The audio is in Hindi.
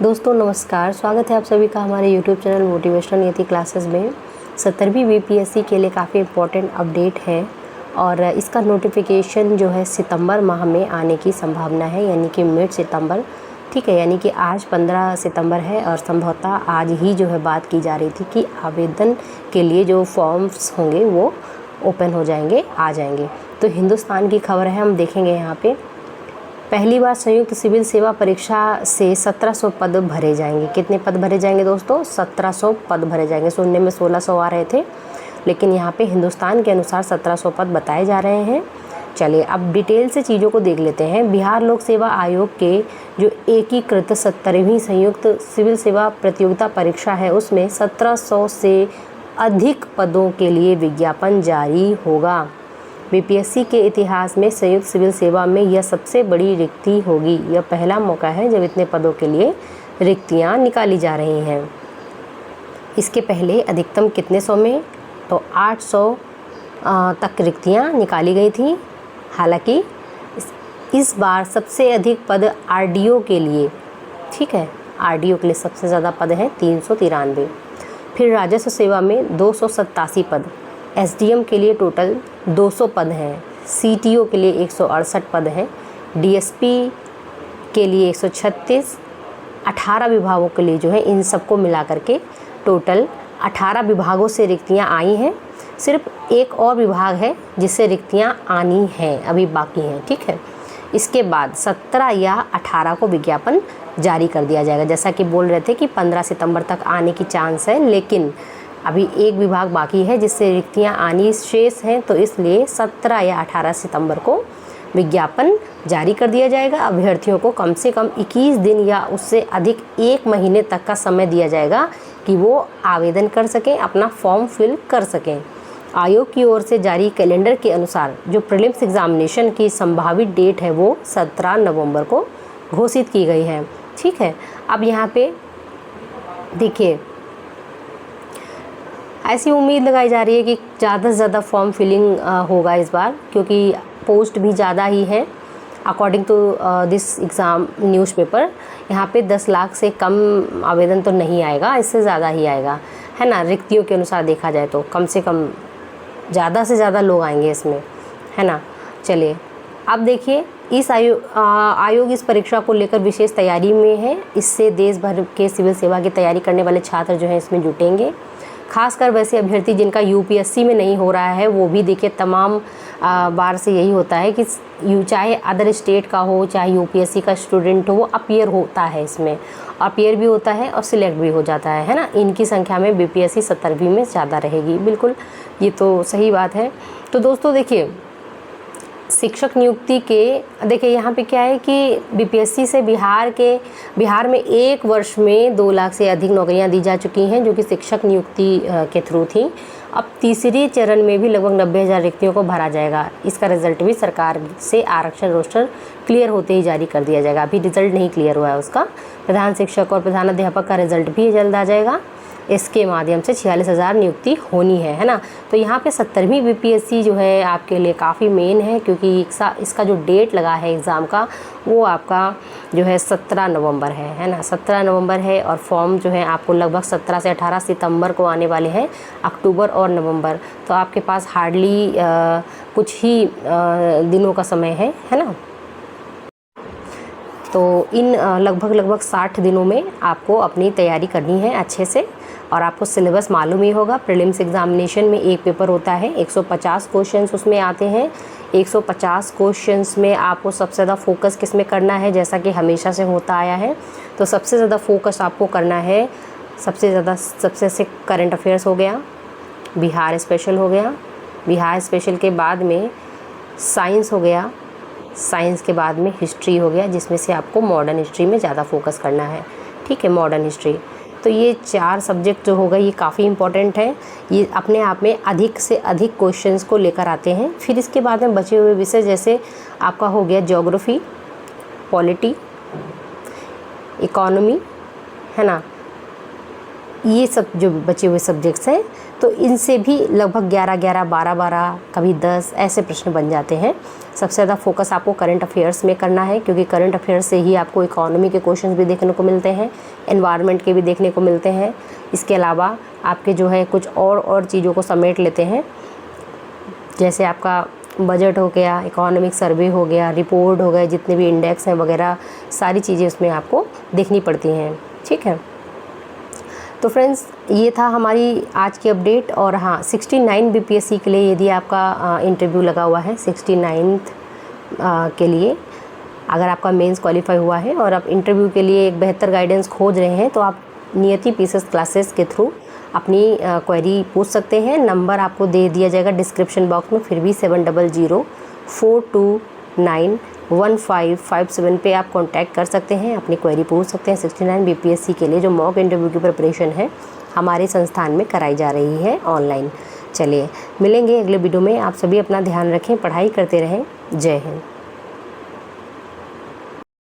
दोस्तों नमस्कार, स्वागत है आप सभी का हमारे YouTube चैनल मोटिवेशनल नियति क्लासेस में। 17वीं बीपीएससी के लिए काफ़ी इम्पोर्टेंट अपडेट है और इसका नोटिफिकेशन जो है सितंबर माह में आने की संभावना है, यानी कि मिड सितंबर। ठीक है, यानी कि आज 15 सितंबर है और संभवतः आज ही जो है बात की जा रही थी कि आवेदन के लिए जो फॉर्म्स होंगे वो ओपन हो जाएंगे, आ जाएंगे। तो हिंदुस्तान की खबर है, हम देखेंगे यहाँ पे। पहली बार संयुक्त सिविल सेवा परीक्षा से 1700 पद भरे जाएंगे। कितने पद भरे जाएंगे दोस्तों? 1700 पद भरे जाएंगे। सुनने में 1600 आ रहे थे, लेकिन यहाँ पे हिंदुस्तान के अनुसार 1700 पद बताए जा रहे हैं। चलिए अब डिटेल से चीज़ों को देख लेते हैं। बिहार लोक सेवा आयोग के जो एकीकृत 17वीं संयुक्त सिविल सेवा प्रतियोगिता परीक्षा है, उसमें 1700 से अधिक पदों के लिए विज्ञापन जारी होगा। बीपीएससी के इतिहास में संयुक्त सिविल सेवा में यह सबसे बड़ी रिक्ति होगी। यह पहला मौका है जब इतने पदों के लिए रिक्तियां निकाली जा रही हैं। इसके पहले अधिकतम कितने सौ में? तो 800 तक रिक्तियां निकाली गई थी। हालांकि इस बार सबसे अधिक पद आरडीओ के लिए, ठीक है, आरडीओ के लिए सबसे ज़्यादा पद हैं 393। फिर राजस्व सेवा में 287 पद, एसडीएम के लिए टोटल 200 पद हैं, सीटीओ के लिए 168 पद हैं, डीएसपी के लिए 136, 18 विभागों के लिए जो है, इन सबको मिला करके टोटल 18 विभागों से रिक्तियां आई हैं। सिर्फ एक और विभाग है जिससे रिक्तियां आनी हैं, अभी बाकी हैं। ठीक है, इसके बाद 17 या 18 को विज्ञापन जारी कर दिया जाएगा। जैसा कि बोल रहे थे कि 15 सितंबर तक आने की चांस है, लेकिन अभी एक विभाग बाकी है जिससे रिक्तियां आनी शेष हैं, तो इसलिए 17 या 18 सितंबर को विज्ञापन जारी कर दिया जाएगा। अभ्यर्थियों को कम से कम 21 दिन या उससे अधिक 1 महीने तक का समय दिया जाएगा कि वो आवेदन कर सकें, अपना फॉर्म फिल कर सकें। आयोग की ओर से जारी कैलेंडर के अनुसार जो प्रीलिम्स एग्जामिनेशन की संभावित डेट है वो 17 नवंबर को घोषित की गई है। ठीक है, अब यहाँ पे देखिए, ऐसी उम्मीद लगाई जा रही है कि ज़्यादा से ज़्यादा फॉर्म फिलिंग होगा इस बार, क्योंकि पोस्ट भी ज़्यादा ही है। According to this exam newspaper, यहाँ पे 10 लाख से कम आवेदन तो नहीं आएगा, इससे ज़्यादा ही आएगा, है ना। रिक्तियों के अनुसार देखा जाए तो कम से कम ज़्यादा से ज़्यादा लोग आएंगे इसमें, है ना। चलिए अब देखिए, इस आयोग इस परीक्षा को लेकर विशेष तैयारी में है। इससे देश भर के सिविल सेवा की तैयारी करने वाले छात्र जो हैं इसमें जुटेंगे। खासकर वैसे अभ्यर्थी जिनका यूपीएससी में नहीं हो रहा है, वो भी देखिए तमाम बार से यही होता है कि चाहे अदर स्टेट का हो, चाहे यूपीएससी का स्टूडेंट हो, वो अपीयर होता है, इसमें अपीयर भी होता है और सिलेक्ट भी हो जाता है ना। इनकी संख्या में बीपीएससी 17वीं में ज़्यादा रहेगी। बिल्कुल, ये तो सही बात है। तो दोस्तों देखिए, शिक्षक नियुक्ति के देखिए यहाँ पे क्या है कि बीपीएससी से बिहार में एक वर्ष में 2 लाख से अधिक नौकरियां दी जा चुकी हैं, जो कि शिक्षक नियुक्ति के थ्रू थी। अब तीसरी चरण में भी लगभग 90,000 रिक्तियों को भरा जाएगा। इसका रिजल्ट भी सरकार से आरक्षण रोस्टर क्लियर होते ही जारी कर दिया जाएगा। अभी रिजल्ट नहीं क्लियर हुआ है उसका। प्रधान शिक्षक और प्रधानाध्यापक का रिजल्ट भी जल्द आ जाएगा। इसके माध्यम से 46,000 नियुक्ति होनी है ना। तो यहाँ पे 17वीं बीपीएससी जो है आपके लिए काफ़ी मेन है, क्योंकि इसका जो डेट लगा है एग्ज़ाम का, वो आपका जो है 17 नवंबर है ना। 17 नवंबर है और फॉर्म जो है आपको लगभग 17 से 18 सितंबर को आने वाले हैं, अक्टूबर और नवंबर। तो आपके पास हार्डली कुछ ही दिनों का समय है ना। तो इन लगभग 60 दिनों में आपको अपनी तैयारी करनी है अच्छे से। और आपको सिलेबस मालूम ही होगा, प्रीलिम्स एग्जामिनेशन में एक पेपर होता है, 150 क्वेश्चंस उसमें आते हैं। 150 क्वेश्चंस में आपको सबसे ज़्यादा फोकस किस में करना है, जैसा कि हमेशा से होता आया है। तो सबसे ज़्यादा फोकस आपको करना है, सबसे से करंट अफेयर्स हो गया, बिहार स्पेशल हो गया, बिहार स्पेशल के बाद में साइंस हो गया, साइंस के बाद में हिस्ट्री हो गया, जिसमें से आपको मॉडर्न हिस्ट्री में ज़्यादा फोकस करना है। ठीक है, मॉडर्न हिस्ट्री। तो ये 4 सब्जेक्ट जो होगा ये काफ़ी इंपॉर्टेंट है। ये अपने आप में अधिक से अधिक क्वेश्चंस को लेकर आते हैं। फिर इसके बाद में बचे हुए विषय जैसे आपका हो गया ज्योग्राफी, पॉलिटी, इकोनॉमी, है ना। ये सब जो बचे हुए सब्जेक्ट्स हैं, तो इनसे भी लगभग 11-11, 12-12, कभी 10 ऐसे प्रश्न बन जाते हैं सबसे ज़्यादा फोकस आपको करंट अफेयर्स में करना है, क्योंकि करंट अफेयर्स से ही आपको इकोनॉमी के क्वेश्चंस भी देखने को मिलते हैं, एनवायरनमेंट के भी देखने को मिलते हैं। इसके अलावा आपके जो है कुछ और चीज़ों को समेट लेते हैं, जैसे आपका बजट हो गया, इकोनॉमिक सर्वे हो गया, रिपोर्ट हो गए, जितने भी इंडेक्स हैं वगैरह सारी चीज़ें उसमें आपको देखनी पड़ती हैं। ठीक है, तो फ्रेंड्स ये था हमारी आज की अपडेट। और हाँ, 69 बीपीएससी के लिए यदि आपका इंटरव्यू लगा हुआ है 69th के लिए, अगर आपका मेंस क्वालिफाई हुआ है और आप इंटरव्यू के लिए एक बेहतर गाइडेंस खोज रहे हैं, तो आप नियति पीसेस क्लासेस के थ्रू अपनी क्वेरी पूछ सकते हैं। नंबर आपको दे दिया जाएगा डिस्क्रिप्शन बॉक्स में, फिर भी 7004291557 पे आप कांटेक्ट कर सकते हैं, अपनी क्वेरी पूछ सकते हैं। 69 बीपीएससी के लिए जो मॉक इंटरव्यू की प्रिपरेशन है हमारे संस्थान में कराई जा रही है ऑनलाइन। चलिए मिलेंगे अगले वीडियो में। आप सभी अपना ध्यान रखें, पढ़ाई करते रहें। जय हिंद।